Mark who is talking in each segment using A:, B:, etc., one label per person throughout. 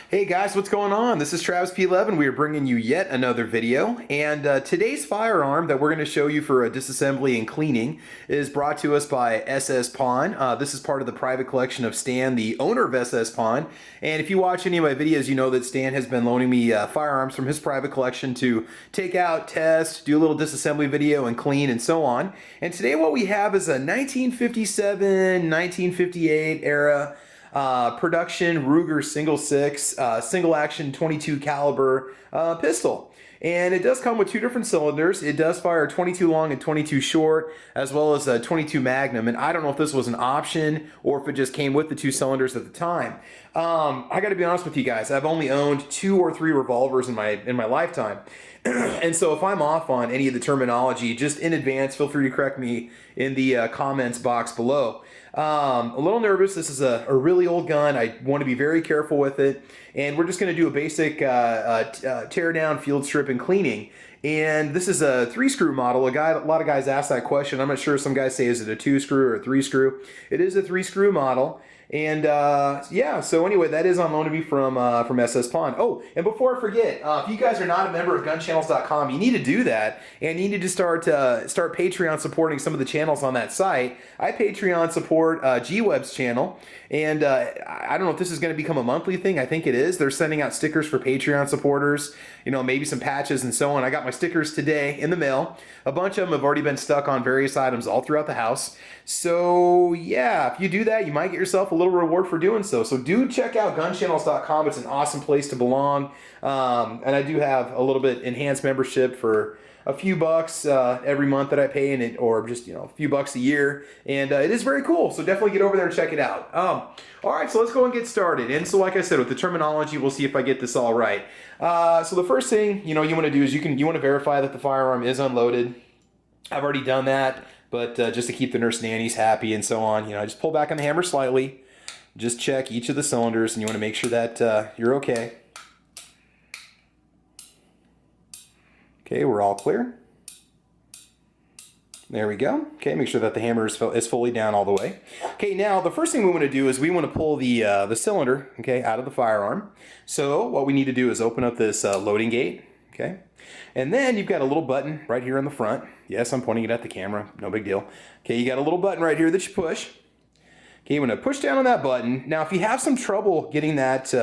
A: Hey guys, what's going on? This is Travis P11. We are bringing you yet another video, and today's firearm that we're going to show you for disassembly and cleaning is brought to us by SS Pawn. This is part of the private collection of Stan, the owner of SS Pawn. And if you watch any of my videos, you know that Stan has been loaning me firearms from his private collection to take out, test, do a little disassembly video, and clean, and so on. And today what we have is a 1957, 1958 era production Ruger single six single action 22 caliber pistol, and it does come with two different cylinders. It does fire 22 long and 22 short, as well as a 22 Magnum. And I don't know if this was an option or if it just came with the two cylinders at the time. I got to be honest with you guys. I've only owned 2 or 3 revolvers in my lifetime. And so if I'm off on any of the terminology, just in advance, feel free to correct me in the comments box below. A little nervous. This is a really old gun. I want to be very careful with it. And we're just going to do a basic tear down, field strip, and cleaning. And this is a 3-screw model. A lot of guys ask that question. I'm not sure. Some guys say, is it a 2-screw or a 3-screw? It is a 3-screw model. And yeah, so anyway, that is on loan to me from SS Pawn. Oh, and before I forget, if you guys are not a member of gunchannels.com, you need to do that, and you need to start Patreon supporting some of the channels on that site. I Patreon support G-Web's channel, and I don't know if this is going to become a monthly thing. I think it is. They're sending out stickers for Patreon supporters, you know, maybe some patches and so on. I got my stickers today in the mail. A bunch of them have already been stuck on various items all throughout the house. So yeah, if you do that, you might get yourself a little reward for doing so. So do check out gunchannels.com. It's an awesome place to belong. And I do have a little bit enhanced membership for a few bucks every month that I pay in it, or just, you know, a few bucks a year. And it is very cool. So definitely get over there and check it out. All right, so let's go and get started. And so like I said, with the terminology, we'll see if I get this all right. So the first thing, you know, you want to do is you want to verify that the firearm is unloaded. I've already done that, but just to keep the nurse nannies happy and so on, you know, I just pull back on the hammer slightly, just check each of the cylinders, and you want to make sure that you're okay. Okay, we're all clear. There we go. Okay, make sure that the hammer is fully down all the way. Okay, now the first thing we want to do is we want to pull the cylinder, okay, out of the firearm. So what we need to do is open up this loading gate, okay, and then you've got a little button right here on the front. Yes, I'm pointing it at the camera, no big deal. Okay, you got a little button right here that you push. Okay, you want to push down on that button. Now, if you have some trouble getting that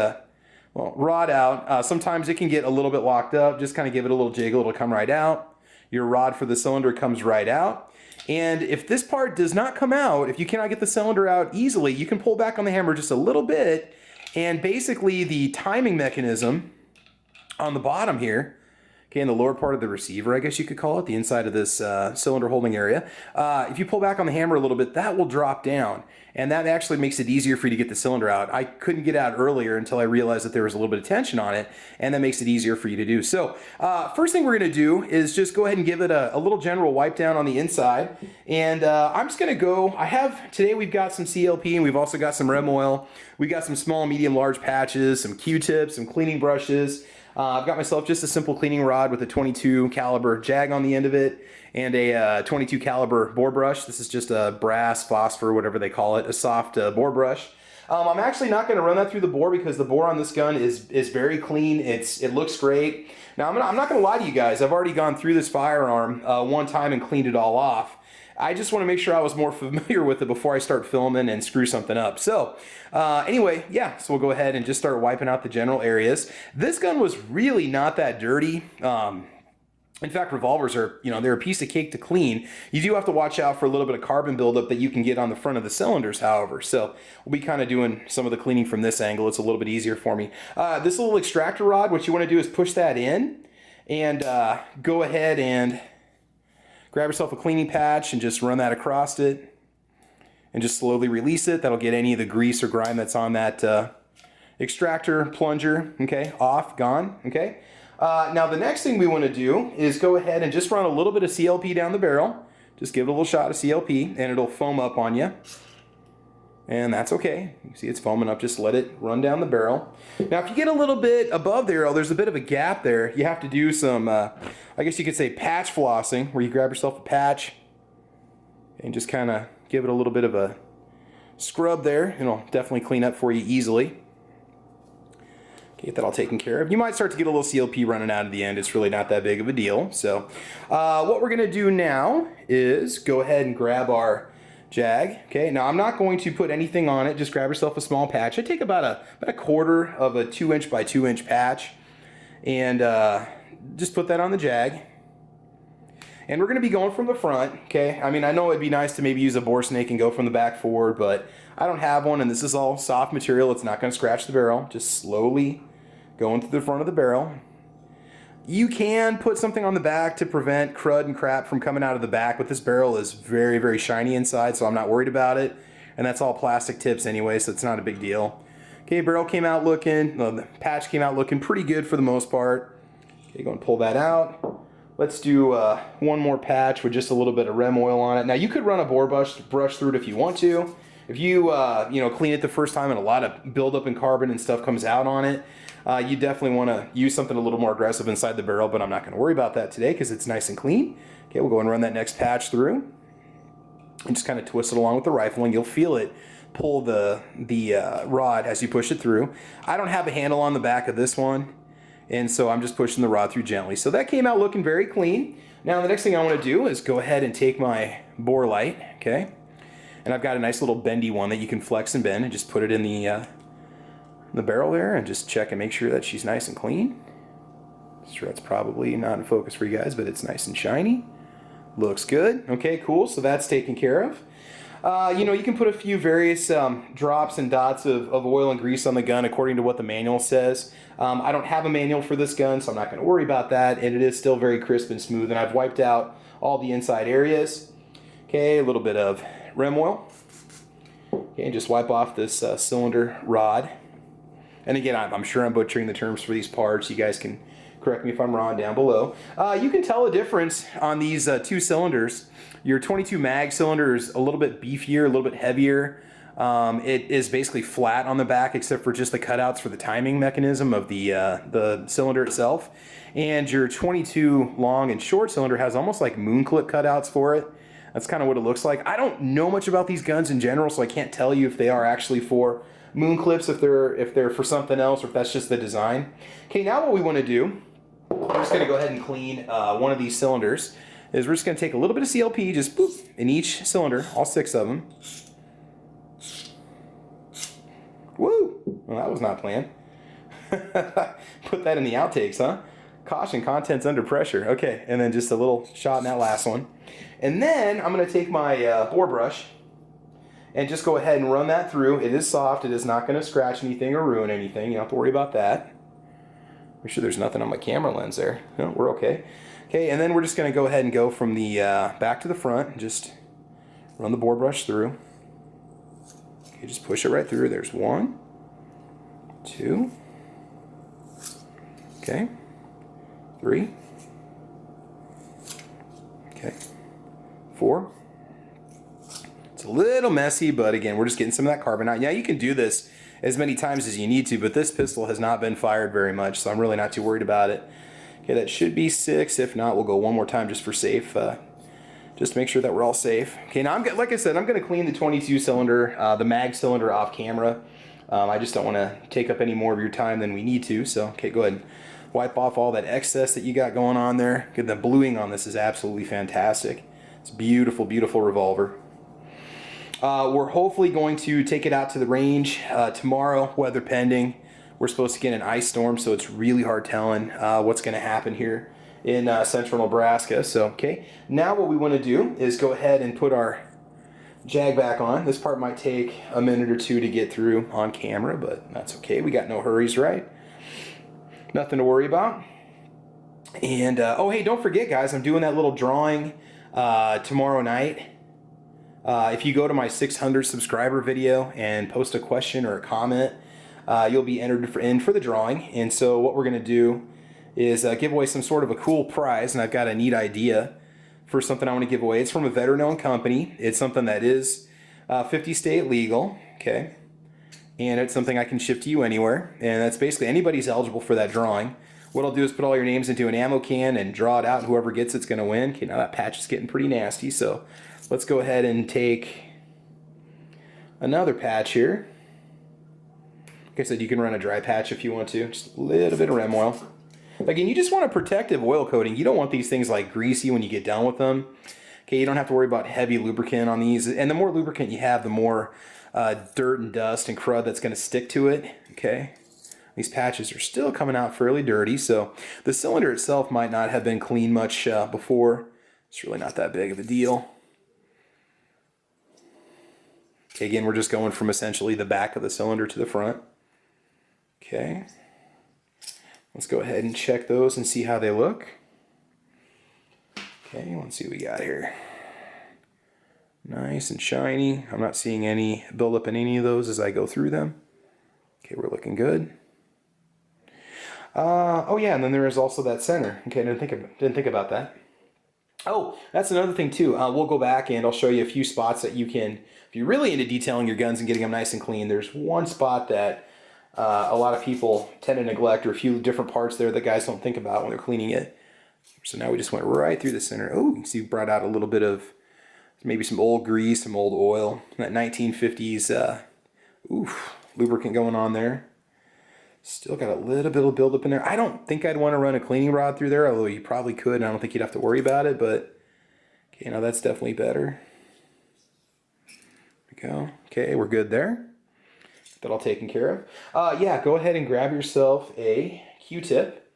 A: rod out, sometimes it can get a little bit locked up. Just kind of give it a little jiggle, it'll come right out. Your rod for the cylinder comes right out. And if this part does not come out, if you cannot get the cylinder out easily, you can pull back on the hammer just a little bit, and basically the timing mechanism on the bottom here, okay, in the lower part of the receiver, I guess you could call it, the inside of this cylinder holding area, if you pull back on the hammer a little bit, that will drop down. And that actually makes it easier for you to get the cylinder out. I couldn't get out earlier until I realized that there was a little bit of tension on it, and that makes it easier for you to do. So first thing we're going to do is just go ahead and give it a little general wipe down on the inside. And I'm just going to go, today we've got some CLP, and we've also got some Rem oil. We got some small, medium, large patches, some Q-tips, some cleaning brushes. I've got myself just a simple cleaning rod with a 22 caliber jag on the end of it, and a 22 caliber bore brush. This is just a brass, phosphor, whatever they call it, a soft bore brush. I'm actually not going to run that through the bore because the bore on this gun is very clean. It looks great. Now I'm not going to lie to you guys. I've already gone through this firearm one time and cleaned it all off. I just want to make sure I was more familiar with it before I start filming and screw something up. So anyway, yeah, so we'll go ahead and just start wiping out the general areas. This gun was really not that dirty. In fact, revolvers are, you know, they're a piece of cake to clean. You do have to watch out for a little bit of carbon buildup that you can get on the front of the cylinders, however. So we'll be kind of doing some of the cleaning from this angle. It's a little bit easier for me. This little extractor rod, what you want to do is push that in and go ahead and grab yourself a cleaning patch and just run that across it and just slowly release it. That'll get any of the grease or grime that's on that extractor plunger, okay, off, gone, okay. Now the next thing we want to do is go ahead and just run a little bit of CLP down the barrel. Just give it a little shot of CLP and it'll foam up on you. And that's okay. You can see it's foaming up. Just let it run down the barrel. Now, if you get a little bit above there, there's a bit of a gap there. You have to do some, I guess you could say patch flossing, where you grab yourself a patch and just kind of give it a little bit of a scrub there. It'll definitely clean up for you easily. Get that all taken care of. You might start to get a little CLP running out at the end. It's really not that big of a deal. So what we're going to do now is go ahead and grab our jag. Okay, now I'm not going to put anything on it. Just grab yourself a small patch. I take about a quarter of a 2" by 2" patch and just put that on the jag. And we're going to be going from the front, okay? I mean, I know it'd be nice to maybe use a bore snake and go from the back forward, but I don't have one, and this is all soft material. It's not going to scratch the barrel. Just slowly going through the front of the barrel. You can put something on the back to prevent crud and crap from coming out of the back, but this barrel is very, very shiny inside, so I'm not worried about it. And that's all plastic tips anyway, so it's not a big deal. Okay, barrel came out looking, the patch came out looking pretty good for the most part. Okay, go and pull that out. Let's do one more patch with just a little bit of rem oil on it. Now you could run a bore brush through it if you want to. If you clean it the first time and a lot of buildup in carbon and stuff comes out on it, you definitely want to use something a little more aggressive inside the barrel, but I'm not going to worry about that today because it's nice and clean. Okay, we'll go and run that next patch through and just kind of twist it along with the rifle, and you'll feel it pull the rod as you push it through. I don't have a handle on the back of this one, and so I'm just pushing the rod through gently. So that came out looking very clean. Now the next thing I want to do is go ahead and take my bore light, okay? And I've got a nice little bendy one that you can flex and bend, and just put it in the barrel there and just check and make sure that she's nice and clean. Sure, that's probably not in focus for you guys, but it's nice and shiny. Looks good. Okay, cool. So that's taken care of. You can put a few various drops and dots of oil and grease on the gun according to what the manual says. I don't have a manual for this gun, so I'm not going to worry about that, and it is still very crisp and smooth, and I've wiped out all the inside areas. Okay, a little bit of rem oil. Okay, and just wipe off this cylinder rod. And again, I'm sure I'm butchering the terms for these parts. You guys can correct me if I'm wrong down below. You can tell a difference on these two cylinders. Your 22 mag cylinder is a little bit beefier, a little bit heavier. It is basically flat on the back except for just the cutouts for the timing mechanism of the cylinder itself. And your 22 long and short cylinder has almost like moon clip cutouts for it. That's kind of what it looks like. I don't know much about these guns in general, so I can't tell you if they are actually for moon clips, if they're for something else, or if that's just the design. Okay, now what we want to do, I'm just going to go ahead and clean one of these cylinders. Is we're just going to take a little bit of CLP, just boop, in each cylinder, all 6 of them. Woo! Well, that was not planned. Put that in the outtakes, huh? Caution, contents under pressure. Okay, and then just a little shot in that last one. And then I'm going to take my bore brush and just go ahead and run that through. It is soft. It is not going to scratch anything or ruin anything. You don't have to worry about that. Make sure there's nothing on my camera lens there. No, we're okay. Okay, and then we're just going to go ahead and go from the back to the front and just run the bore brush through. Okay, just push it right through. There's 1, 2, okay, 3, okay, 4. It's a little messy, but again, we're just getting some of that carbon out. Yeah, you can do this as many times as you need to, but this pistol has not been fired very much, so I'm really not too worried about it. Okay, that should be 6. If not, we'll go one more time just for safe, just to make sure that we're all safe. Okay, now like I said, I'm going to clean the 22 cylinder, the mag cylinder off camera. I just don't want to take up any more of your time than we need to. So, okay, go ahead and wipe off all that excess that you got going on there. Good, the bluing on this is absolutely fantastic. It's a beautiful, beautiful revolver. We're hopefully going to take it out to the range tomorrow, weather pending. We're supposed to get an ice storm, so it's really hard telling what's going to happen here in central Nebraska. So, okay, now what we want to do is go ahead and put our jag back on. This part might take a minute or two to get through on camera, but that's okay. We got no hurries, right? Nothing to worry about. And, oh, hey, don't forget, guys, I'm doing that little drawing tomorrow night. If you go to my 600 subscriber video and post a question or a comment, you'll be entered in for the drawing. And so what we're going to do is give away some sort of a cool prize, and I've got a neat idea for something I want to give away. It's from a veteran-owned company. It's something that is 50 state legal, okay? And it's something I can ship to you anywhere, and that's basically anybody's eligible for that drawing. What I'll do is put all your names into an ammo can and draw it out, and whoever gets it's going to win. Okay, now that patch is getting pretty nasty, so let's go ahead and take another patch here. Like I said, you can run a dry patch if you want to, just a little bit of rem oil. Again, you just want a protective oil coating. You don't want these things like greasy when you get done with them. Okay, you don't have to worry about heavy lubricant on these. And the more lubricant you have, the more dirt and dust and crud that's going to stick to it. Okay, these patches are still coming out fairly dirty, so the cylinder itself might not have been cleaned much before. It's really not that big of a deal. Okay, again, we're just going from essentially the back of the cylinder to the front. Okay. Let's go ahead and check those and see how they look. Okay, let's see what we got here. Nice and shiny. I'm not seeing any buildup in any of those as I go through them. Okay, we're looking good. Oh yeah, and then there is also that center. Okay, I didn't think about that. Oh, that's another thing too. We'll go back and I'll show you a few spots that you can, if you're really into detailing your guns and getting them nice and clean, there's one spot that a lot of people tend to neglect, or a few different parts there that guys don't think about when they're cleaning it. So now we just went right through the center. Oh, you can see we brought out a little bit of maybe some old grease, some old oil, that 1950s lubricant going on there. Still got a little bit of buildup in there. I don't think I'd want to run a cleaning rod through there, although you probably could, and I don't think you'd have to worry about it, but okay, now that's definitely better. There we go. Okay, we're good there. That all taken care of. Yeah, go ahead and grab yourself a Q-tip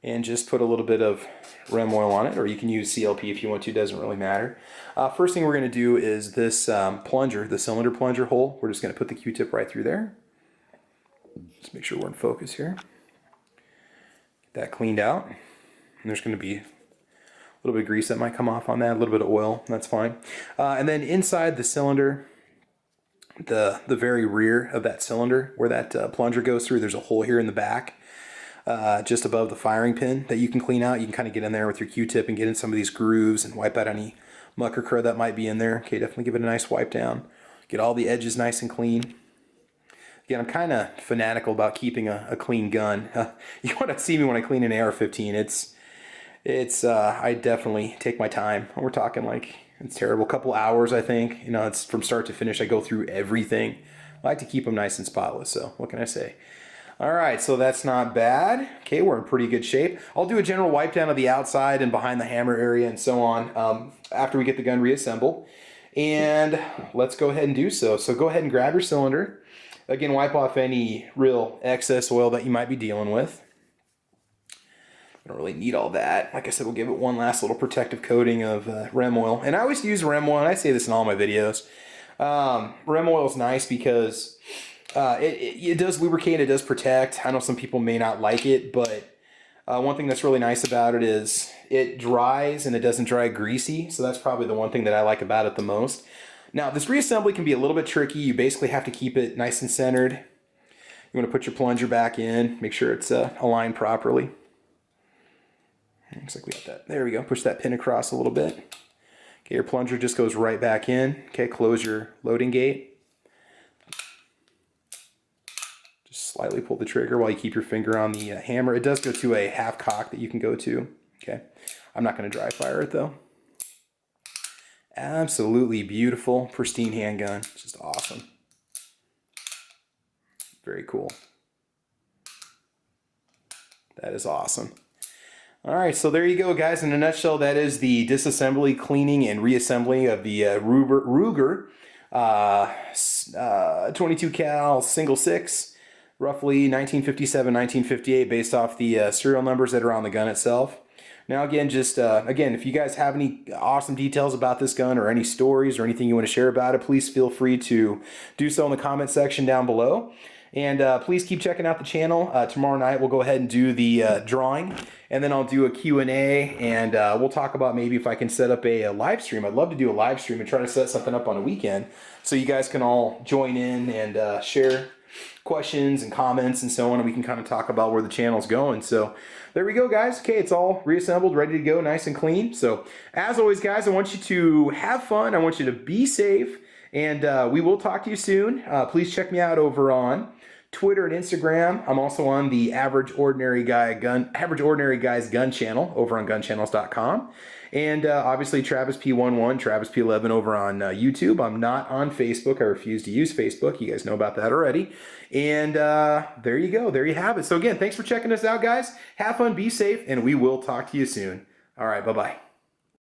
A: and just put a little bit of rem oil on it, or you can use CLP if you want to, doesn't really matter. First thing we're going to do is this plunger, the cylinder plunger hole. We're just going to put the Q-tip right through there. Just make sure we're in focus here. Get that cleaned out. And there's going to be a little bit of grease that might come off on that, a little bit of oil, that's fine. And then inside the cylinder, the very rear of that cylinder where that plunger goes through, there's a hole here in the back just above the firing pin that you can clean out. You can kind of get in there with your Q-tip and get in some of these grooves and wipe out any muck or crud that might be in there. Okay, definitely give it a nice wipe down. Get all the edges nice and clean. Again, I'm kind of fanatical about keeping a clean gun. You want to see me when I clean an AR-15. I definitely take my time. We're talking like, it's terrible, a couple hours, I think. You know, it's from start to finish. I go through everything. I like to keep them nice and spotless, so what can I say? All right, so that's not bad. Okay, we're in pretty good shape. I'll do a general wipe down of the outside and behind the hammer area and so on after we get the gun reassembled. And let's go ahead and do so. So go ahead and grab your cylinder. Again, wipe off any real excess oil that you might be dealing with. I don't really need all that. Like I said, we'll give it one last little protective coating of rem oil. And I always use rem oil, and I say this in all my videos. Rem oil is nice because it does lubricate, it does protect. I know some people may not like it, but one thing that's really nice about it is it dries and it doesn't dry greasy. So that's probably the one thing that I like about it the most. Now, this reassembly can be a little bit tricky. You basically have to keep it nice and centered. You want to put your plunger back in, make sure it's aligned properly. Looks like we got that. There we go. Push that pin across a little bit. Okay, your plunger just goes right back in. Okay, close your loading gate. Just slightly pull the trigger while you keep your finger on the hammer. It does go to a half cock that you can go to. Okay, I'm not going to dry fire it though. Absolutely beautiful, pristine handgun. It's just awesome. Very cool. That is awesome. All right, so there you go, guys. In a nutshell, that is the disassembly, cleaning, and reassembly of the Ruger 22 cal single 6, roughly 1957, 1958, based off the serial numbers that are on the gun itself. Now again, just again, if you guys have any awesome details about this gun or any stories or anything you want to share about it, please feel free to do so in the comment section down below. And please keep checking out the channel. Tomorrow night we'll go ahead and do the drawing, and then I'll do a Q&A, and we'll talk about maybe if I can set up a live stream. I'd love to do a live stream and try to set something up on a weekend so you guys can all join in and share questions and comments and so on, and we can kind of talk about where the channel's going. So there we go, guys. Okay, it's all reassembled, ready to go, nice and clean. So as always, guys, I want you to have fun. I want you to be safe, and we will talk to you soon. Please check me out over on Twitter and Instagram. I'm also on the Average Ordinary Guy's Gun channel over on gunchannels.com. And obviously Travis P11, Travis P11 over on YouTube. I'm not on Facebook. I refuse to use Facebook. You guys know about that already. And there you go. There you have it. So again, thanks for checking us out, guys. Have fun, be safe, and we will talk to you soon. All right, bye-bye.